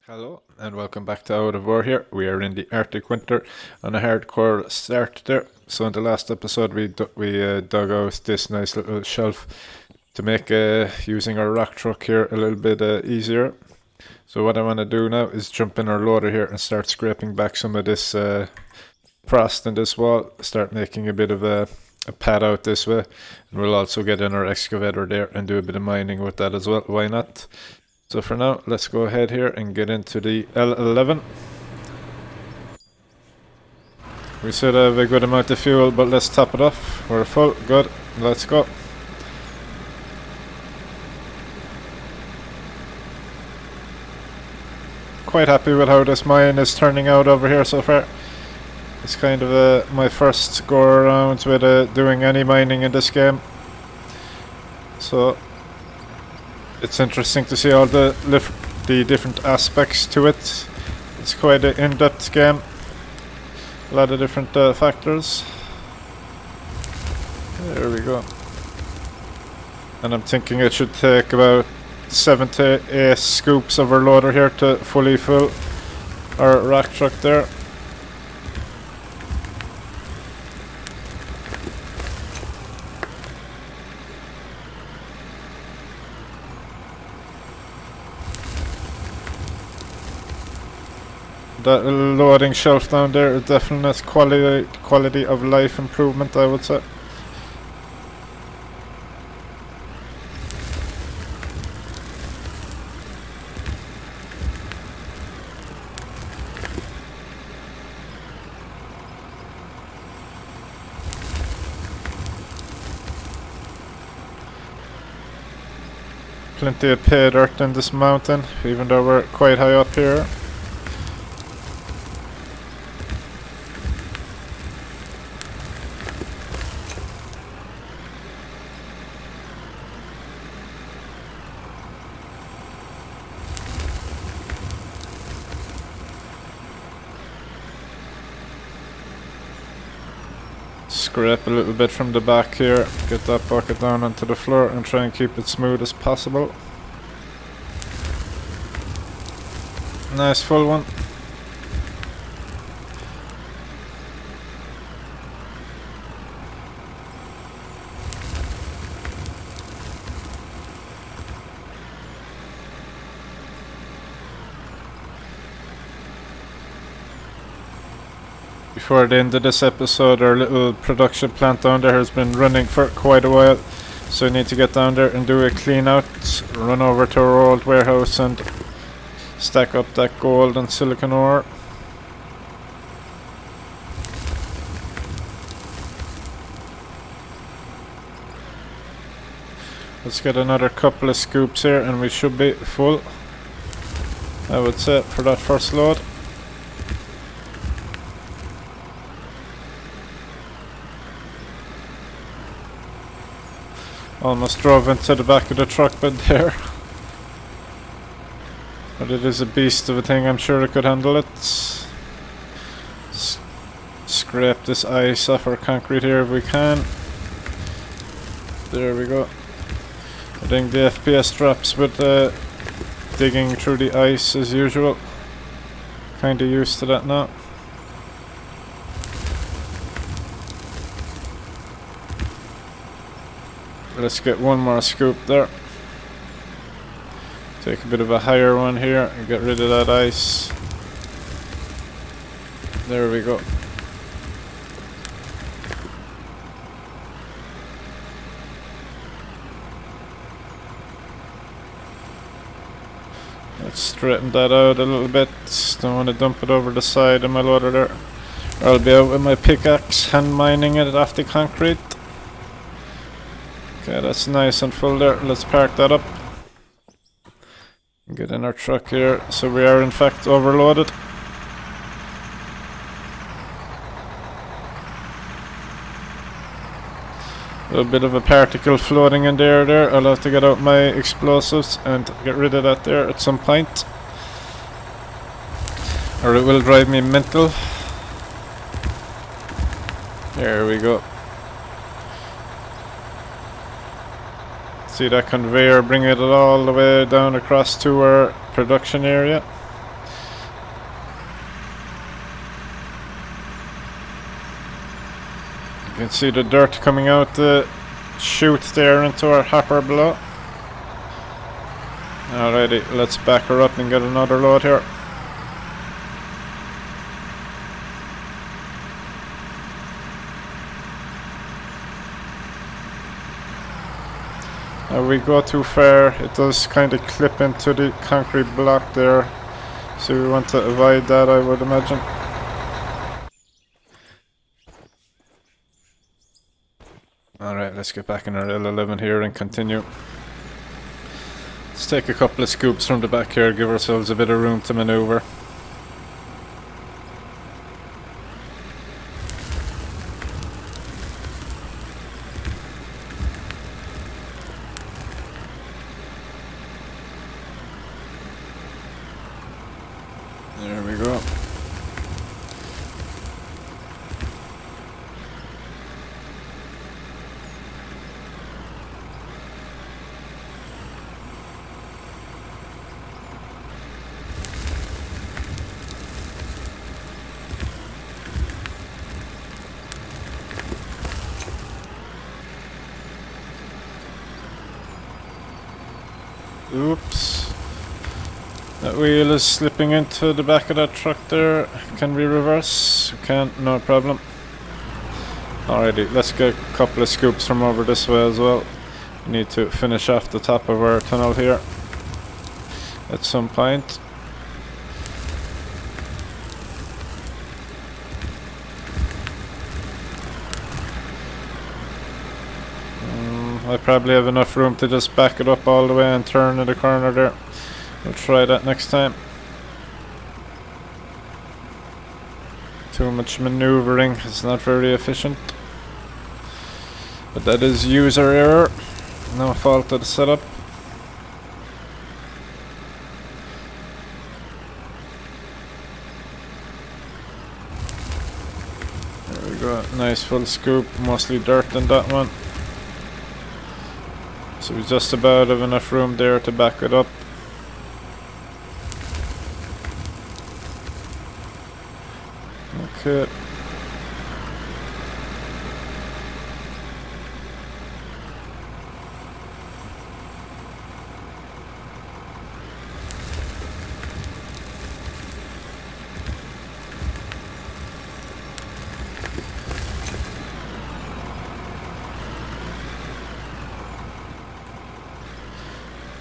Hello and welcome back to Out of War here. We are in the Arctic winter on a hardcore start there. So in the last episode we dug out this nice little shelf to make using our rock truck here a little bit easier. So what I want to do now is jump in our loader here and start scraping back some of this frost in this wall. Start making a bit of a pad out this way. And we'll also get in our excavator there and do a bit of mining with that as well. Why not? So for now, let's go ahead here and get into the L11. We should have a good amount of fuel, but let's top it off. We're full, good, let's go. Quite happy with how this mine is turning out over here so far. It's kind of my first go around with doing any mining in this game. So it's interesting to see all the different aspects to it. It's quite an in-depth game. A lot of different factors. There we go. And I'm thinking it should take about 7 to 8 scoops of our loader here to fully fill our rock truck there. That loading shelf down there is definitely quality of life improvement, I would say. Plenty of pay dirt in this mountain, even though we're quite high up here. Scrape a little bit from the back here, get that bucket down onto the floor and try and keep it smooth as possible. Nice full one. Before the end of this episode, our little production plant down there has been running for quite a while, so I need to get down there and do a clean out, run over to our old warehouse and stack up that gold and silicon ore. Let's get another couple of scoops here and we should be full, I would say, for that first load. Almost drove into the back of the truck bed there. But it is a beast of a thing, I'm sure it could handle it. Scrape this ice off our concrete here if we can. There we go. I think the FPS drops with digging through the ice as usual. Kinda used to that now. Let's get one more scoop there. Take a bit of a higher one here and get rid of that ice. There we go. Let's straighten that out a little bit. Don't want to dump it over the side of my loader there. I'll be out with my pickaxe hand mining it off the concrete. Okay, that's nice and full there. Let's park that up. Get in our truck here. So we are in fact overloaded. A little bit of a particle floating in there. I'll have to get out my explosives and get rid of that there at some point, or it will drive me mental. There we go. See that conveyor bringing it all the way down across to our production area. You can see the dirt coming out the chute there into our hopper below. Alrighty, let's back her up and get another load here. Now we go too far, it does kind of clip into the concrete block there, so we want to avoid that, I would imagine. Alright, let's get back in our L11 here and continue. Let's take a couple of scoops from the back here, give ourselves a bit of room to maneuver. There we go. Oops. That wheel is slipping into the back of that truck there. Can we reverse? We can, no problem. Alrighty, let's get a couple of scoops from over this way as well. We need to finish off the top of our tunnel here at some point. I probably have enough room to just back it up all the way and turn in the corner there. We'll try that next time. Too much maneuvering is not very efficient. But that is user error. No fault of the setup. There we go. Nice full scoop. Mostly dirt in that one. So we just about have enough room there to back it up. Okay.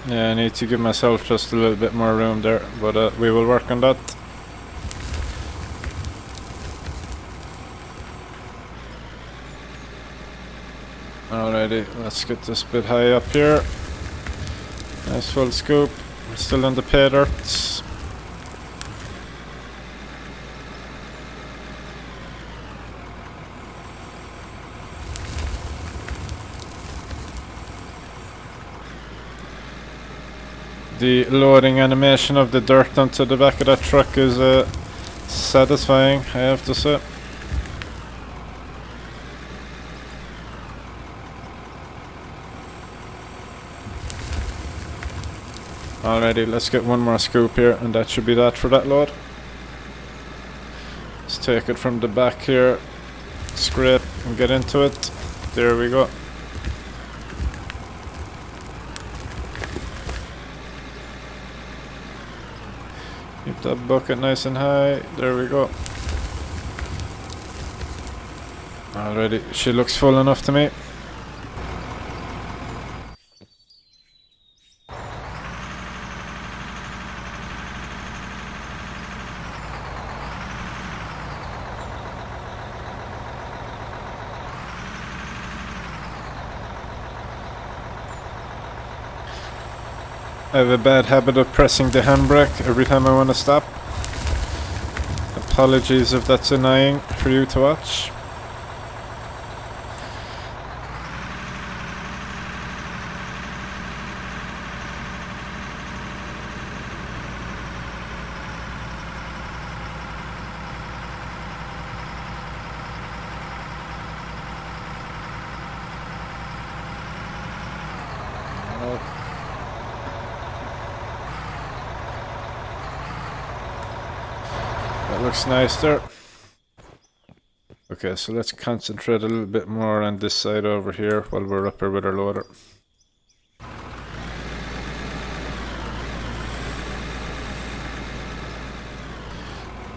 Yeah, I need to give myself just a little bit more room there, but we will work on that. Alrighty, let's get this bit high up here. Nice full scoop. We're still in the pay dirt. The loading animation of the dirt onto the back of that truck is satisfying, I have to say. Alrighty, let's get one more scoop here and that should be that for that load. Let's take it from the back here, scrape and get into it. There we go. Keep that bucket nice and high. There we go. Alrighty, she looks full enough to me. I have a bad habit of pressing the handbrake every time I want to stop. Apologies if that's annoying for you to watch. That looks nice there. Okay, so let's concentrate a little bit more on this side over here while we're up here with our loader.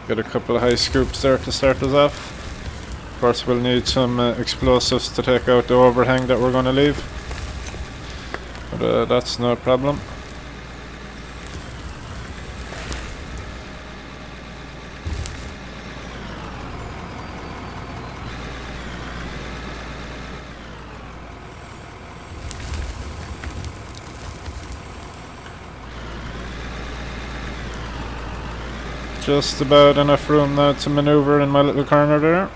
Get a couple of high scoops there to start us off. Of course, we'll need some explosives to take out the overhang that we're going to leave. But that's no problem. Just about enough room now to maneuver in my little corner there.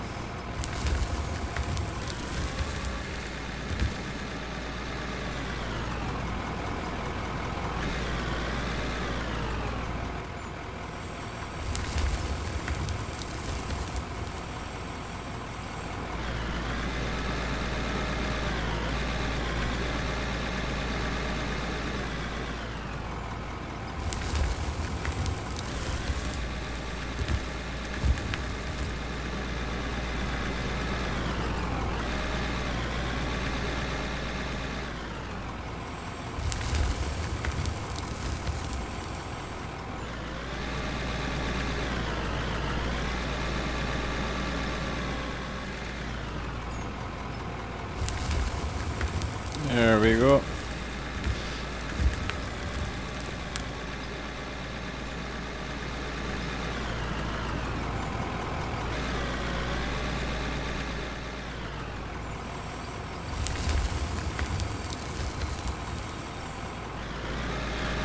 There we go.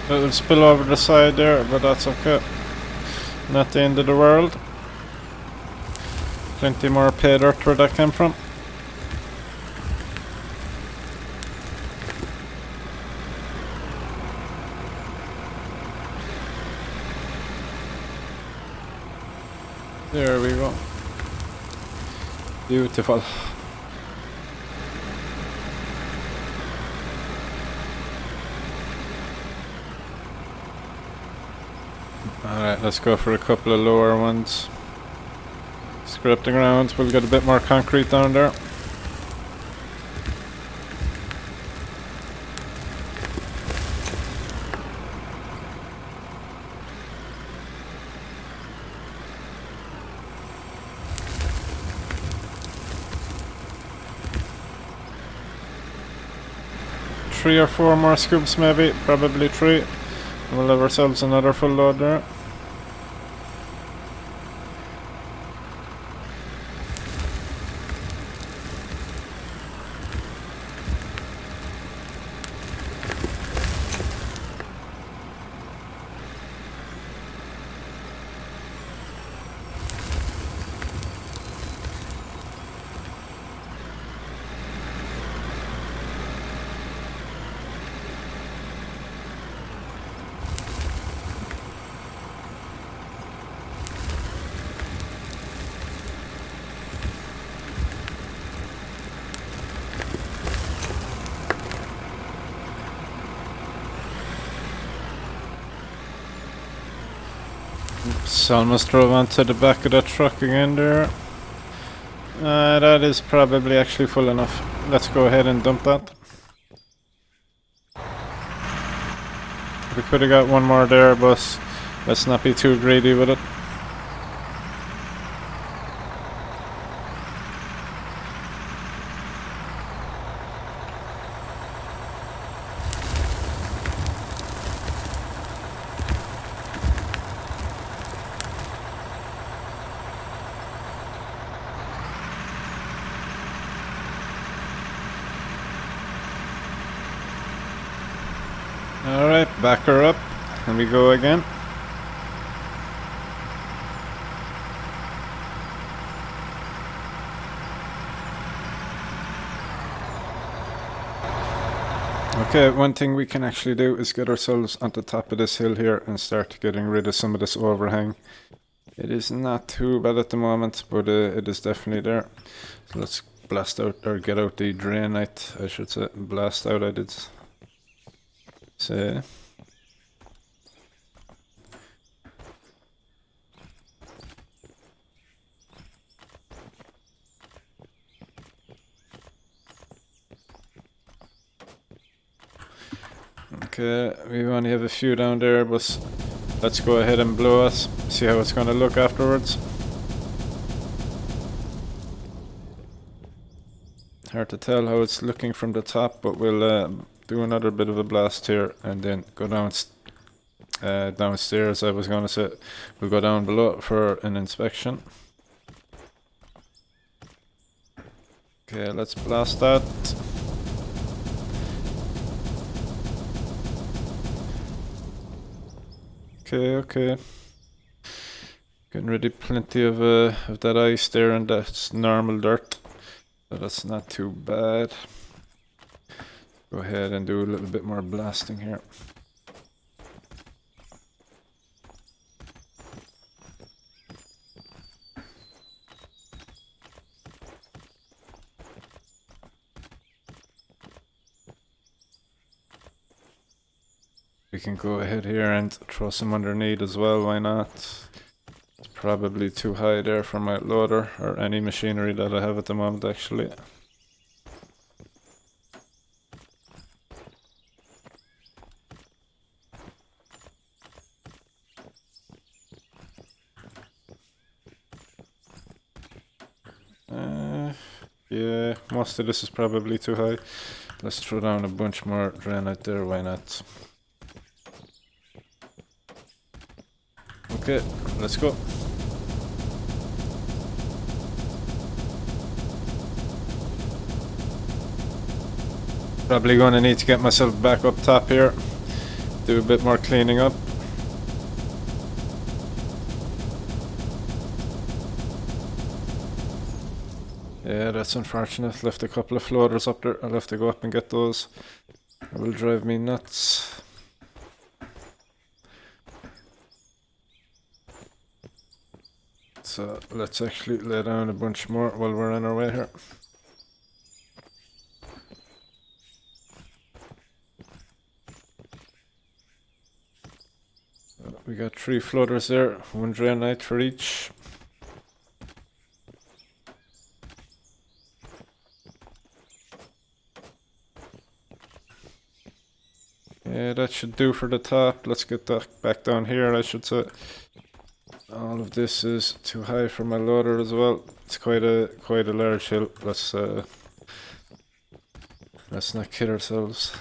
It'll spill over the side there, but that's okay. Not the end of the world. Plenty more pay dirt where that came from. There we go. Beautiful. Alright, let's go for a couple of lower ones. Scrape the ground, we'll get a bit more concrete down there. Three or four more scoops maybe, probably three. And we'll have ourselves another full load there. Oops, almost drove onto the back of that truck again there. That is probably actually full enough. Let's go ahead and dump that. We could have got one more there, but let's not be too greedy with it. Alright, back her up, and we go again. Okay, one thing we can actually do is get ourselves on the top of this hill here and start getting rid of some of this overhang. It is not too bad at the moment, but it is definitely there. So let's blast out, or get out the drainite, I should say. Blast out, I did say. Okay, we only have a few down there, but let's go ahead and blow it. See how it's going to look afterwards. Hard to tell how it's looking from the top, but we'll do another bit of a blast here and then go downstairs. I was going to say we'll go down below for an inspection. Okay, let's blast that. Okay. Getting rid of plenty of that ice there, and that's normal dirt. So that's not too bad. Go ahead and do a little bit more blasting here. We can go ahead here and throw some underneath as well, why not? It's probably too high there for my loader, or any machinery that I have at the moment actually. Yeah, most of this is probably too high. Let's throw down a bunch more granite there, why not? Okay, let's go. Probably gonna need to get myself back up top here. Do a bit more cleaning up. Yeah, that's unfortunate. Left a couple of floaters up there. I'll have to go up and get those. It will drive me nuts. So let's actually lay down a bunch more while we're on our way here. We got 3 floaters there, 1 drainite for each. Yeah, that should do for the top. Let's get that back down here, I should say. All of this is too high for my loader as well. It's quite a large hill. Let's not kid ourselves.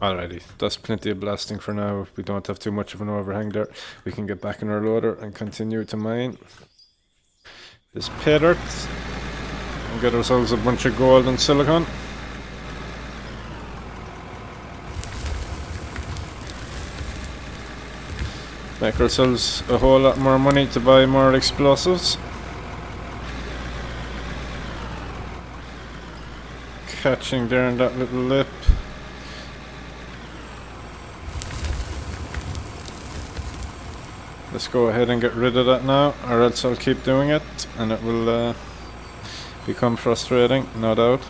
Alrighty, that's plenty of blasting for now. We don't have too much of an overhang there. We can get back in our loader and continue to mine this pay dirt and get ourselves a bunch of gold and silicon. Make ourselves a whole lot more money to buy more explosives. Catching there in that little lip. Let's go ahead and get rid of that now, or else I'll keep doing it and it will become frustrating, no doubt.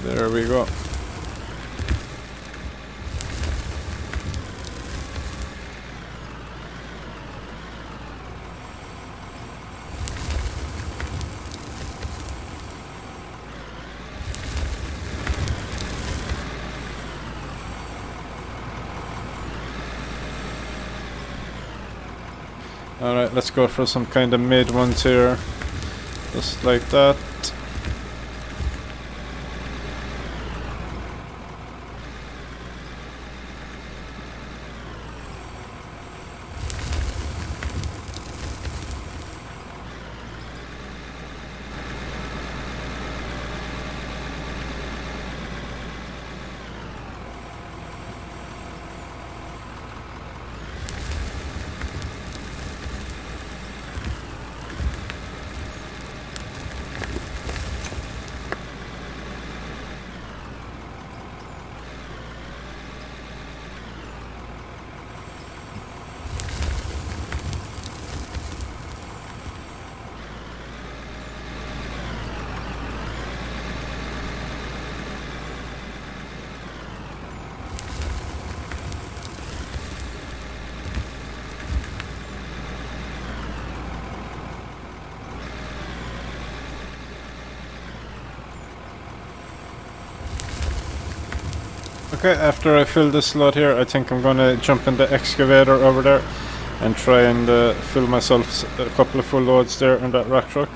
There we go. Alright, let's go for some kind of mid ones here. Just like that. Okay, after I fill this slot here, I think I'm gonna jump in the excavator over there and try and fill myself a couple of full loads there in that rock truck.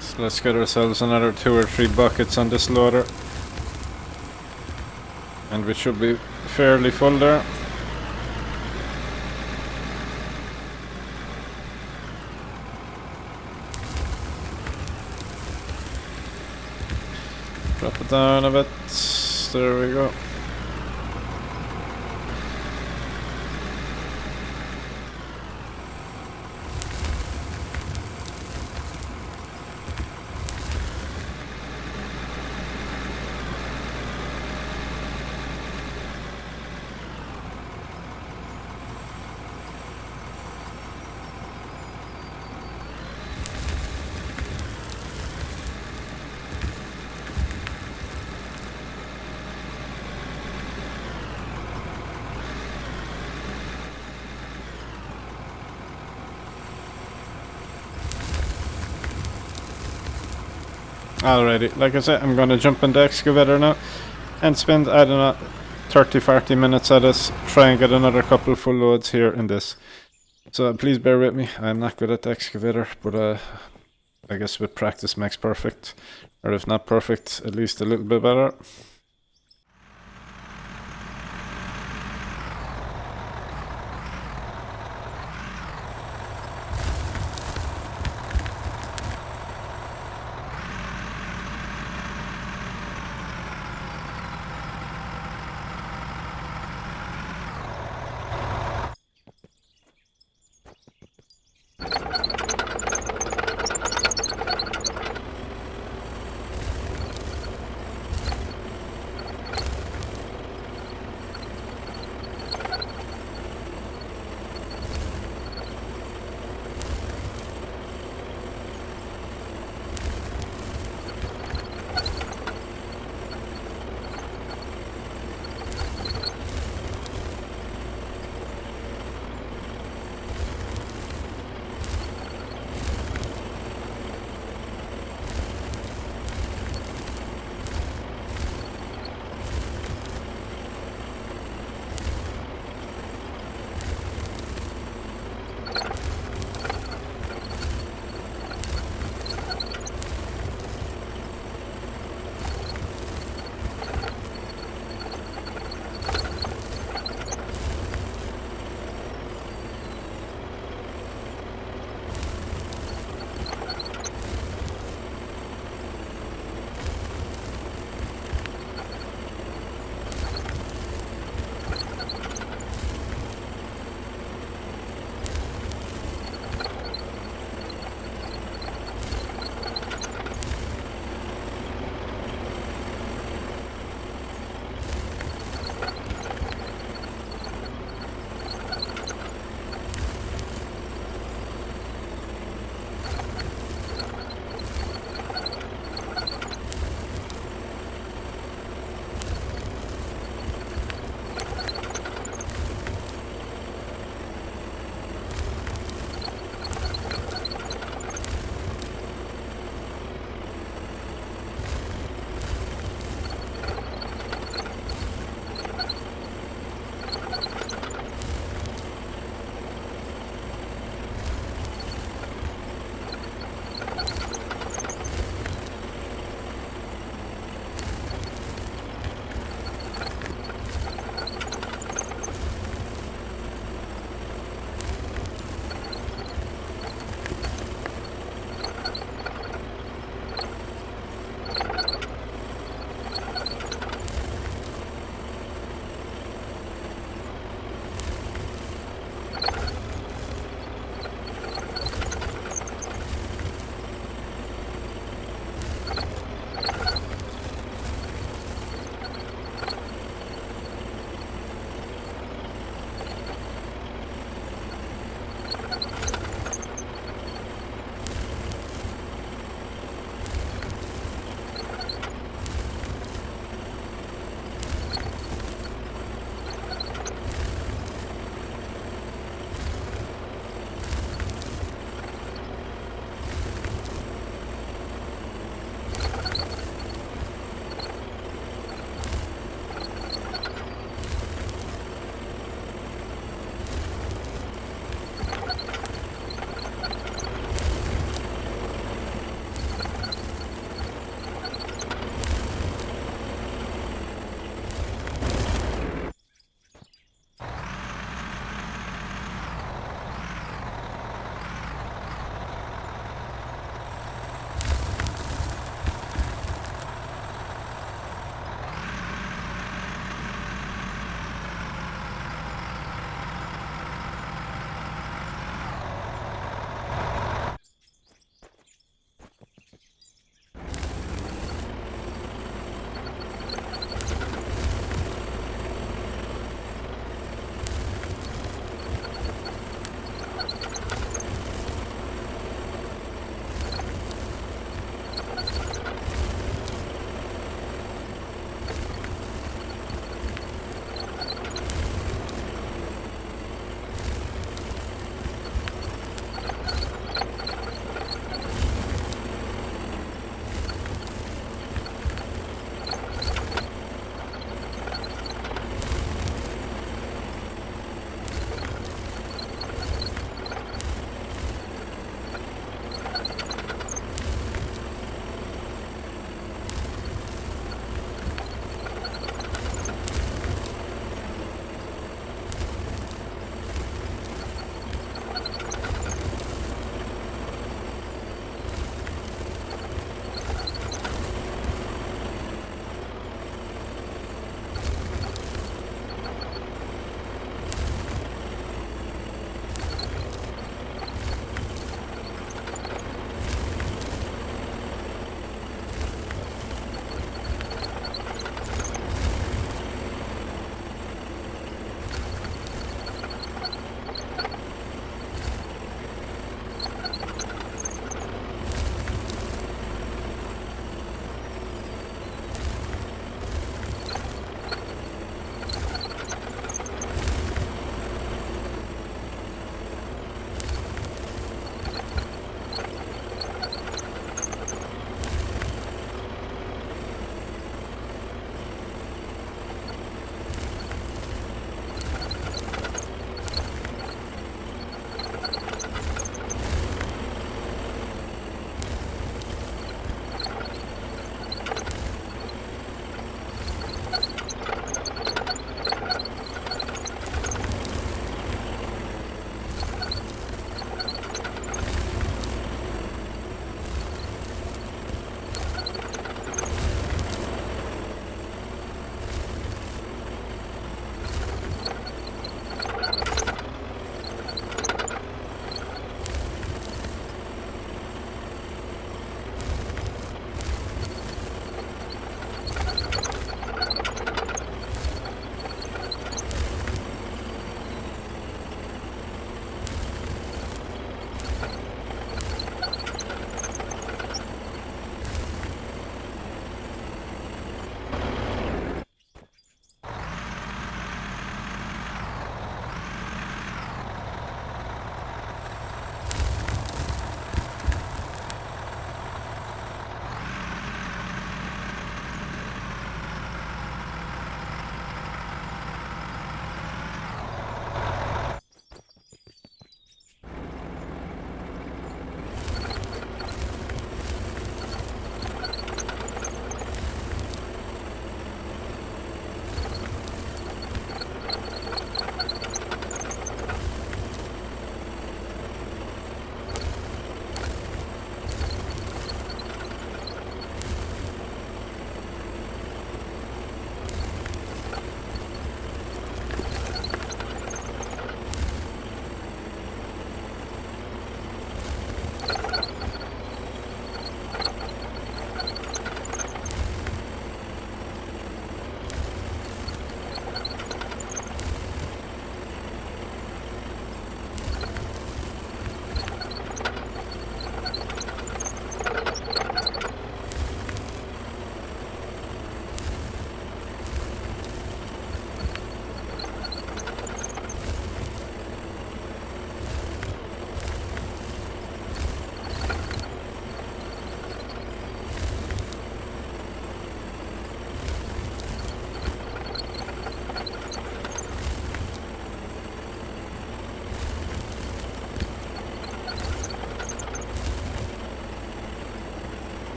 So let's get ourselves another 2 or 3 buckets on this loader. And we should be fairly full there. Drop it down a bit. There we go. Alrighty, like I said, I'm gonna jump in the excavator now and spend, I don't know, 30-40 minutes at this, try and get another couple full loads here in this. So please bear with me, I'm not good at the excavator, but I guess with practice makes perfect, or if not perfect, at least a little bit better.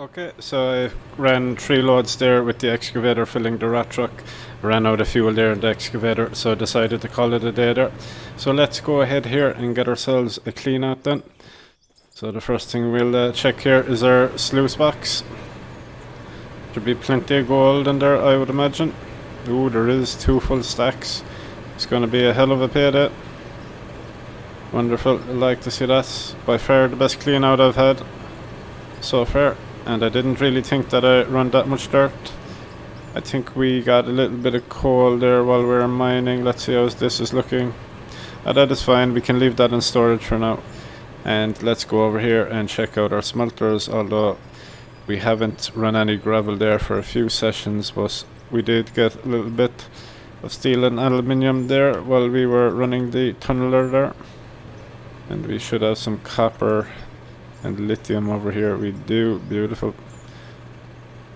Okay, so I ran 3 loads there with the excavator filling the rat truck. Ran out of fuel there in the excavator, so I decided to call it a day there. So let's go ahead here and get ourselves a clean out then. So the first thing we'll check here is our sluice box. There'll be plenty of gold in there, I would imagine. Ooh, there is 2 full stacks. It's going to be a hell of a payday. Wonderful, I like to see that. By far the best clean out I've had so far. And I didn't really think that I run that much dirt. I think we got a little bit of coal there while we were mining. Let's see how this is looking. That is fine, we can leave that in storage for now. And let's go over here and check out our smelters, although we haven't run any gravel there for a few sessions, but we did get a little bit of steel and aluminium there while we were running the tunneler there. And we should have some copper and lithium over here. We do. Beautiful.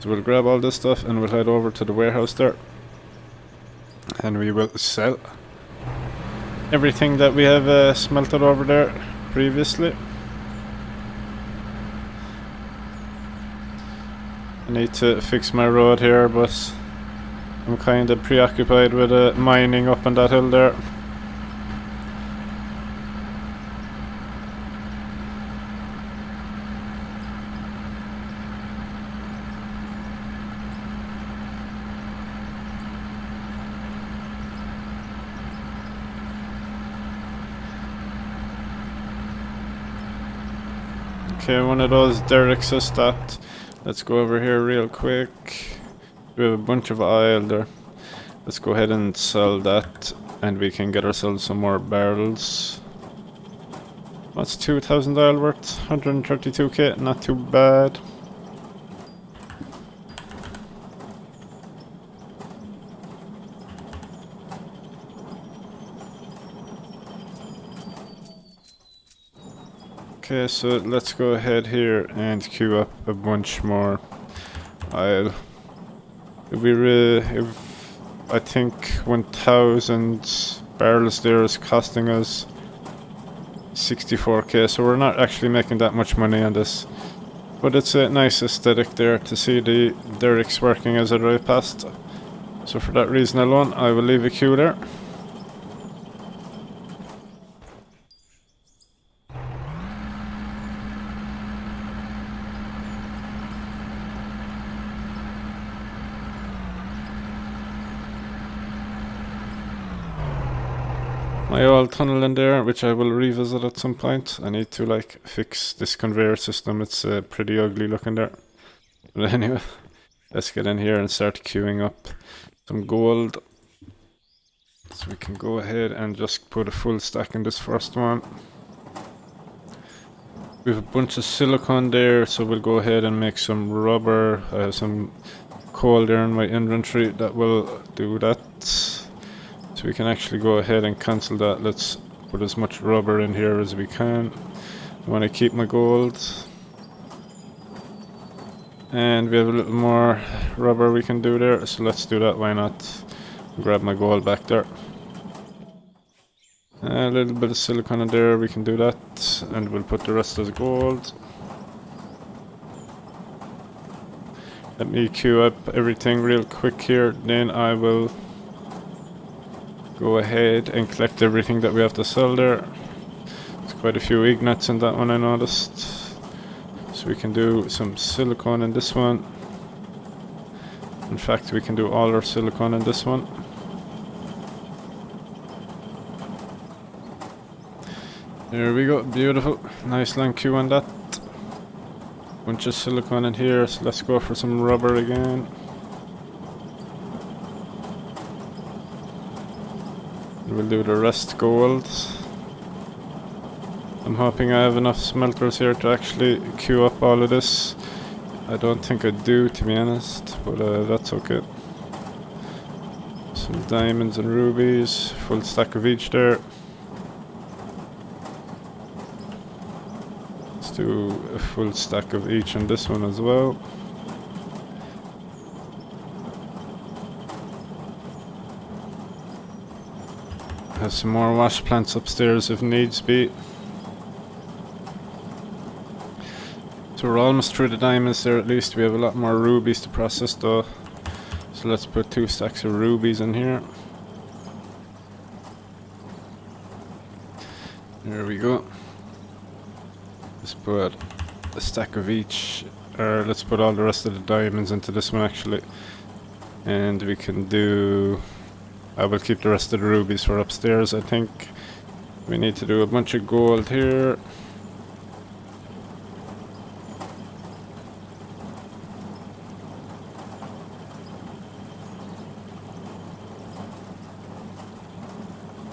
So we'll grab all this stuff and we'll head over to the warehouse there, and we will sell everything that we have smelted over there previously. I need to fix my road here, but I'm kind of preoccupied with mining up on that hill there. Okay, one of those derricks is stopped. Let's go over here real quick. We have a bunch of oil there. Let's go ahead and sell that, and we can get ourselves some more barrels. What's 2,000 oil worth? 132k, not too bad. Okay, so let's go ahead here and queue up a bunch more oil. If I think 1,000 barrels there is costing us 64k, so we're not actually making that much money on this. But it's a nice aesthetic there to see the derricks working as I drive past. So for that reason alone, I will leave a queue there. My old tunnel in there, which I will revisit at some point. I need to like fix this conveyor system. It's pretty ugly looking there. But anyway, let's get in here and start queuing up some gold. So we can go ahead and just put a full stack in this first one. We have a bunch of silicone there, so we'll go ahead and make some rubber. I have some coal there in my inventory that will do that. So we can actually go ahead and cancel that. Let's put as much rubber in here as we can. I want to keep my gold. And we have a little more rubber we can do there, so let's do that, why not? Grab my gold back there. A little bit of silicone in there, we can do that. And we'll put the rest as gold. Let me queue up everything real quick here, then I will go ahead and collect everything that we have to sell there. There's quite a few ignats in that one, I noticed. So we can do some silicone in this one. In fact, we can do all our silicone in this one. There we go, beautiful. Nice long queue on that. Bunch of silicone in here, so let's go for some rubber again. We'll do the rest gold. I'm hoping I have enough smelters here to actually queue up all of this. I don't think I do, to be honest, but that's okay. Some diamonds and rubies, full stack of each there. Let's do a full stack of each on this one as well. Have some more wash plants upstairs if needs be. So we're almost through the diamonds there. At least we have a lot more rubies to process though. So let's put 2 stacks of rubies in here. There we go. Let's put a stack of each, or let's put all the rest of the diamonds into this one actually. And we can do, I will keep the rest of the rubies for upstairs. I think we need to do a bunch of gold here.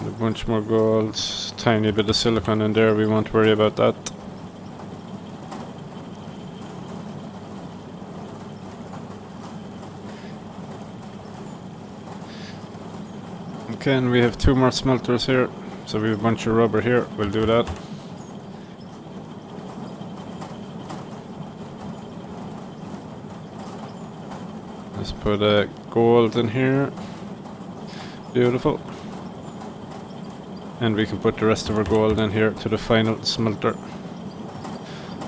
A bunch more gold, tiny bit of silicon in there, we won't worry about that. Okay, and we have 2 more smelters here, so we have a bunch of rubber here, we'll do that. Let's put gold in here, beautiful. And we can put the rest of our gold in here to the final smelter.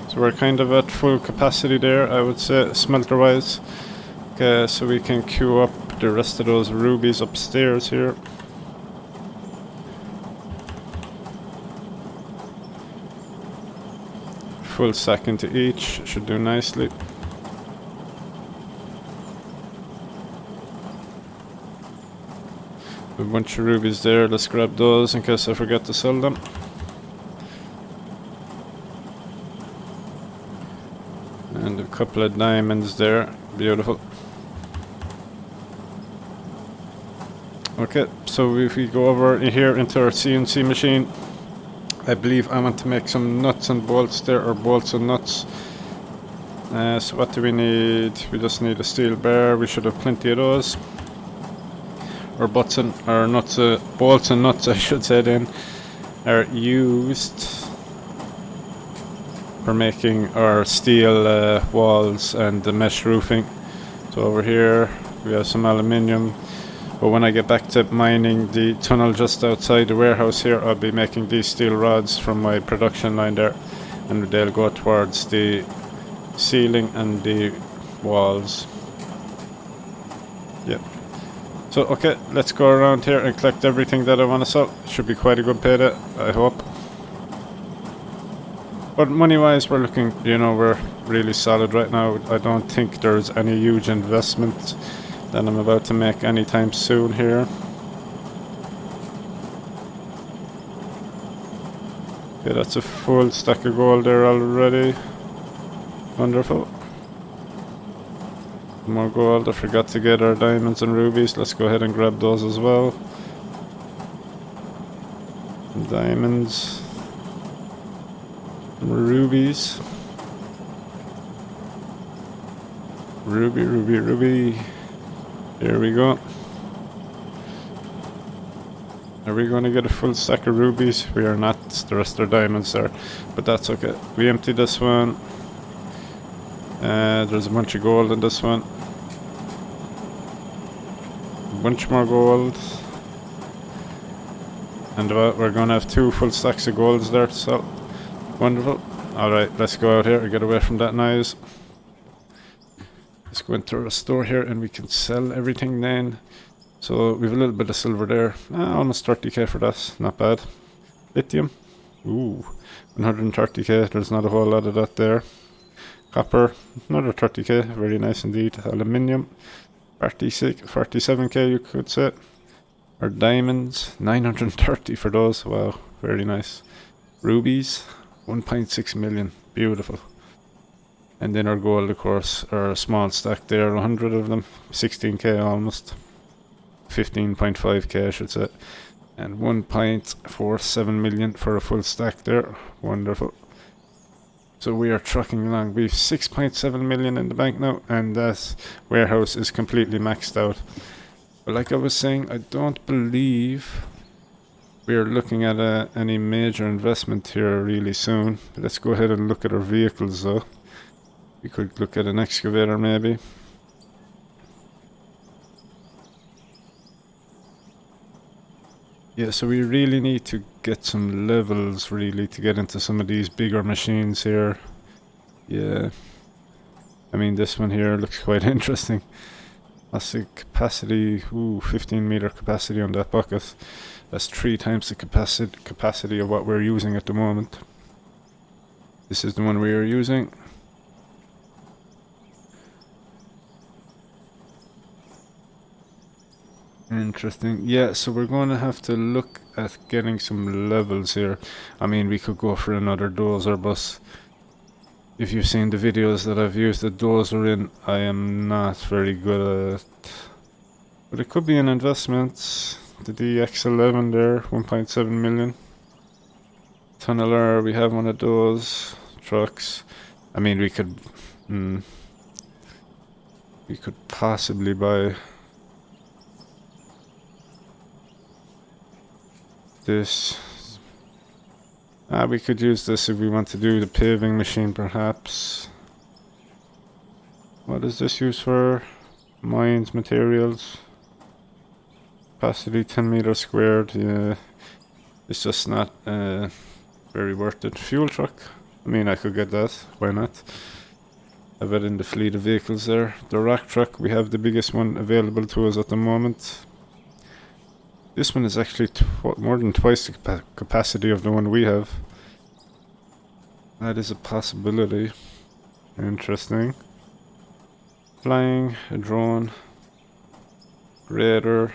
So we're kind of at full capacity there, I would say, smelter wise. Okay, so we can queue up the rest of those rubies upstairs here. Full stack into each, should do nicely. A bunch of rubies there, let's grab those in case I forget to sell them. And a couple of diamonds there, beautiful. Okay, so if we go over here into our CNC machine, I believe I want to make some nuts and bolts there, or bolts and nuts. So what do we need? We just need a steel bar, we should have plenty of those. Or bolts and nuts I should say then, are used for making our steel walls and the mesh roofing. So over here we have some aluminium, but when I get back to mining the tunnel just outside the warehouse here, I'll be making these steel rods from my production line there, and they'll go towards the ceiling and the walls. Yep. So okay, let's go around here and collect everything that I want to sell. Should be quite a good payday, I hope. But money wise we're looking, you know, we're really solid right now. I don't think there's any huge investment that I'm about to make anytime soon here. Okay, that's a full stack of gold there already. Wonderful. More gold, I forgot to get our diamonds and rubies. Let's go ahead and grab those as well. Diamonds. Rubies. Ruby, ruby, ruby. There we go. Are we going to get a full stack of rubies? We are not. The rest are diamonds there. But that's okay. We empty this one. There's a bunch of gold in this one. A bunch more gold. And we're going to have 2 full stacks of golds there. So, wonderful. Alright, let's go out here and get away from that noise. Let's go into our store here and we can sell everything then. So we have a little bit of silver there. Almost 30k for that. Not bad. Lithium. Ooh, 130k. There's not a whole lot of that there. Copper. Another 30k. Very nice indeed. Aluminium. 47k you could say. Our diamonds. 930 for those. Wow. Very nice. Rubies. 1.6 million. Beautiful. And then our gold, of course, our small stack there, 100 of them, 16k almost, 15.5k I should say, and 1.47 million for a full stack there. Wonderful. So we are trucking along. We've 6.7 million in the bank now, and that warehouse is completely maxed out. But like I was saying, I don't believe we are looking at any major investment here really soon. Let's go ahead and look at our vehicles though. We could look at an excavator maybe. Yeah, so we really need to get some levels really to get into some of these bigger machines here. Yeah. I mean, this one here looks quite interesting. That's the capacity, 15 meter capacity on that bucket. That's 3 times the capacity of what we're using at the moment. This is the one we are using. Interesting. Yeah, so we're going to have to look at getting some levels here. I mean, we could go for another dozer, but if you've seen the videos that I've used the dozer in, I am not very good at. But it could be an investment. The DX11 there, 1.7 million. Tunneler, we have one of those trucks. I mean, we could possibly buy this. We could use this if we want to do the paving machine, perhaps. What is this used for? Mines, materials. Capacity 10 meters squared. Yeah, it's just not very worth it. Fuel truck. I mean, I could get that. Why not? Have it in the fleet of vehicles there. The rock truck, we have the biggest one available to us at the moment. This one is actually more than twice the capacity of the one we have. That is a possibility. Interesting. Flying, a drone, grader.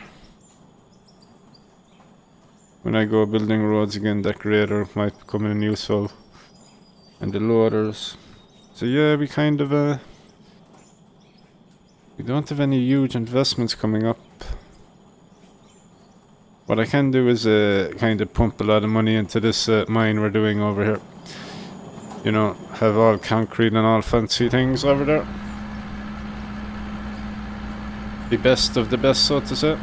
When I go building roads again, that grader might come in useful. And the loaders. So yeah, we kind of we don't have any huge investments coming up. What I can do is kind of pump a lot of money into this mine we're doing over here. You know, have all concrete and all fancy things over there. The best of the best, so to say.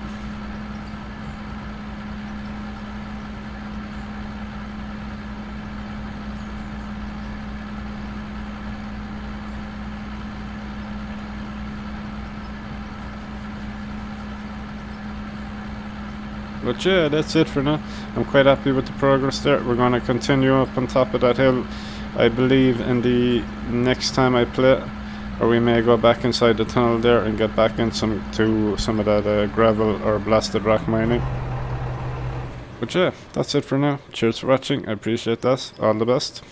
But yeah, that's it for now. I'm quite happy with the progress there. We're going to continue up on top of that hill, I believe, in the next time I play. Or we may go back inside the tunnel there and get back in some of that gravel or blasted rock mining. But yeah, that's it for now. Cheers for watching. I appreciate that. All the best.